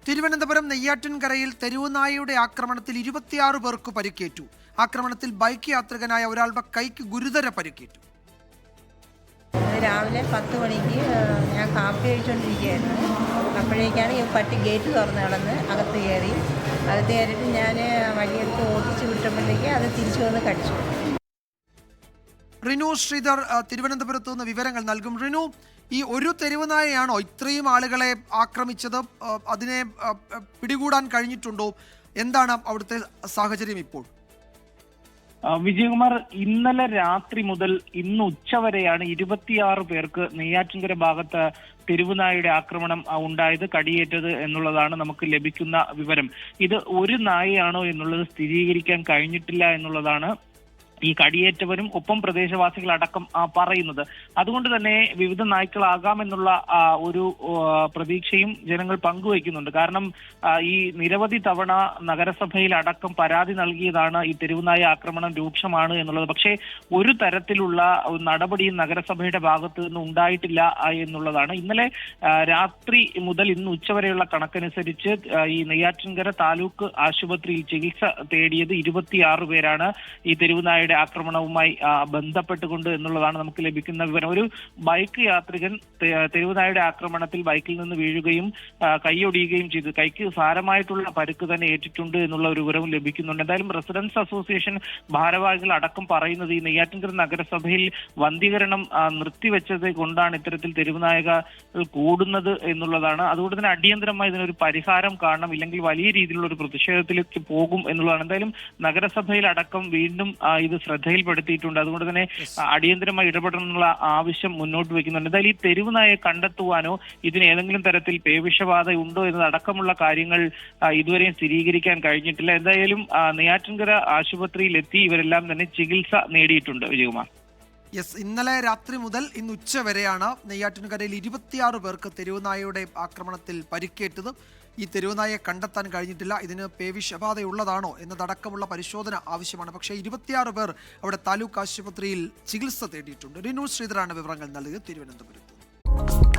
തിരുവനന്തപുരം നെയ്യാറ്റിൻകരയിൽ തെരുവുനായയുടെ ആക്രമണത്തിൽ 26 പേർക്ക് പരിക്കേറ്റു. ആക്രമണത്തിൽ ബൈക്ക് യാത്രികനായ ഒരാളുടെ കൈക്ക് ഗുരുതര പരിക്കേറ്റു. രാവിലെ 10 മണിക്ക് ഞാൻ കാപ്പി കഴിച്ചുകൊണ്ടിരിക്കുകയായിരുന്നു. അപ്പോഴേക്കാണ് ഈ പട്ടി ഗേറ്റ് തുറന്ന് കിടന്ന് അകത്ത് കയറിയിട്ട് ഞാൻ വഴിയെടുത്ത് ഓടിച്ച് വിട്ടപ്പോഴേക്ക് അത് തിരിച്ചു വന്ന് കടിച്ചു. റിനു ശ്രീധർ തിരുവനന്തപുരത്ത് നിന്ന് വിവരങ്ങൾ നൽകും. റിനു, ഈ ഒരു തെരുവുനായയാണോ ഇത്രയും ആളുകളെ ആക്രമിച്ചത്? അതിനെ പിടികൂടാൻ കഴിഞ്ഞിട്ടുണ്ടോ? എന്താണ് അവിടുത്തെ സാഹചര്യം ഇപ്പോൾ? വിജയകുമാർ, ഇന്നലെ രാത്രി മുതൽ ഇന്ന് ഉച്ചവരെയാണ് 26 പേർക്ക് നെയ്യാറ്റിൻകര ഭാഗത്ത് തെരുവുനായയുടെ ആക്രമണം ഉണ്ടായത്, കടിയേറ്റത് എന്നുള്ളതാണ് നമുക്ക് ലഭിക്കുന്ന വിവരം. ഇത് ഒരു നായയാണോ എന്നുള്ളത് സ്ഥിരീകരിക്കാൻ കഴിഞ്ഞിട്ടില്ല എന്നുള്ളതാണ് ഈ കടിയേറ്റവരും ഒപ്പം പ്രദേശവാസികളടക്കം പറയുന്നത്. അതുകൊണ്ട് തന്നെ വിവിധ നായ്ക്കളാകാമെന്നുള്ള ഒരു പ്രതീക്ഷയും ജനങ്ങൾ പങ്കുവയ്ക്കുന്നുണ്ട്. കാരണം ഈ നിരവധി തവണ നഗരസഭയിൽ അടക്കം പരാതി നൽകിയതാണ് ഈ തെരുവുനായ ആക്രമണം രൂക്ഷമാണ് എന്നുള്ളത്. പക്ഷേ ഒരു തരത്തിലുള്ള നടപടിയും നഗരസഭയുടെ ഭാഗത്ത് നിന്ന് ഉണ്ടായിട്ടില്ല എന്നുള്ളതാണ്. ഇന്നലെ രാത്രി മുതൽ ഇന്ന് ഉച്ചവരെയുള്ള കണക്കനുസരിച്ച് ഈ നെയ്യാറ്റിൻകര താലൂക്ക് ആശുപത്രിയിൽ ചികിത്സ തേടിയത് 26 പേരാണ് ഈ തെരുവുനായയുടെ ആക്രമണവുമായി ബന്ധപ്പെട്ടുകൊണ്ട് എന്നുള്ളതാണ് നമുക്ക് ലഭിക്കുന്ന വിവരം. ഒരു ബൈക്ക് യാത്രികൻ തെരുവുനായയുടെ ആക്രമണത്തിൽ ബൈക്കിൽ നിന്ന് വീഴുകയും കൈയൊടിയുകയും ചെയ്തു. കൈക്ക് സാരമായിട്ടുള്ള പരുക്ക് തന്നെ ഏറ്റിട്ടുണ്ട് എന്നുള്ള ഒരു വിവരവും ലഭിക്കുന്നുണ്ട്. എന്തായാലും റെസിഡൻസ് അസോസിയേഷൻ ഭാരവാഹികൾ അടക്കം പറയുന്നത് ഈ നെയ്യാറ്റിൻകര നഗരസഭയിൽ വന്ധീകരണം നിർത്തിവെച്ചത് കൊണ്ടാണ് ഇത്തരത്തിൽ തെരുവുനായകൾ കൂടുന്നത് എന്നുള്ളതാണ്. അതുകൊണ്ട് തന്നെ അടിയന്തരമായി ഇതിനൊരു പരിഹാരം കാണണം, ഇല്ലെങ്കിൽ വലിയ രീതിയിലുള്ള ഒരു പ്രതിഷേധത്തിലേക്ക് പോകും എന്നുള്ളതാണ്. എന്തായാലും നഗരസഭയിൽ അടക്കം വീണ്ടും ഇത് ശ്രദ്ധയിൽപ്പെടുത്തിയിട്ടുണ്ട്. അതുകൊണ്ട് തന്നെ അടിയന്തരമായി ഇടപെടണമെന്നുള്ള ആവശ്യം മുന്നോട്ട് വെക്കുന്നുണ്ട്. എന്തായാലും ഈ തെരുവുനായെ കണ്ടെത്തുവാനോ ഇതിന് ഏതെങ്കിലും തരത്തിൽ പേവിഷബാധ ഉണ്ടോ എന്നതടക്കമുള്ള കാര്യങ്ങൾ ഇതുവരെയും സ്ഥിരീകരിക്കാൻ കഴിഞ്ഞിട്ടില്ല. എന്തായാലും നെയ്യാറ്റിൻകര ആശുപത്രിയിൽ എത്തി ഇവരെല്ലാം തന്നെ ചികിത്സ നേടിയിട്ടുണ്ട്. വിജയകുമാർ, ഇന്നലെ രാത്രി മുതൽ ഇന്ന് ഉച്ച വരെയാണ് നെയ്യാറ്റിൻകരയിൽ 26 പേർക്ക് തെരുവുനായയുടെ ആക്രമണത്തിൽ പരിക്കേറ്റത്. ഈ തെരുവുനായെ കണ്ടെത്താൻ കഴിഞ്ഞിട്ടില്ല. ഇതിന് പേവിഷബാധയുള്ളതാണോ എന്നതടക്കമുള്ള പരിശോധന ആവശ്യമാണ്. പക്ഷേ 26 പേർ അവിടെ താലൂക്ക് ആശുപത്രിയിൽ ചികിത്സ തേടിയിട്ടുണ്ട്. റിനു ശ്രീധറാണ് വിവരങ്ങൾ നൽകിയത് തിരുവനന്തപുരത്ത്.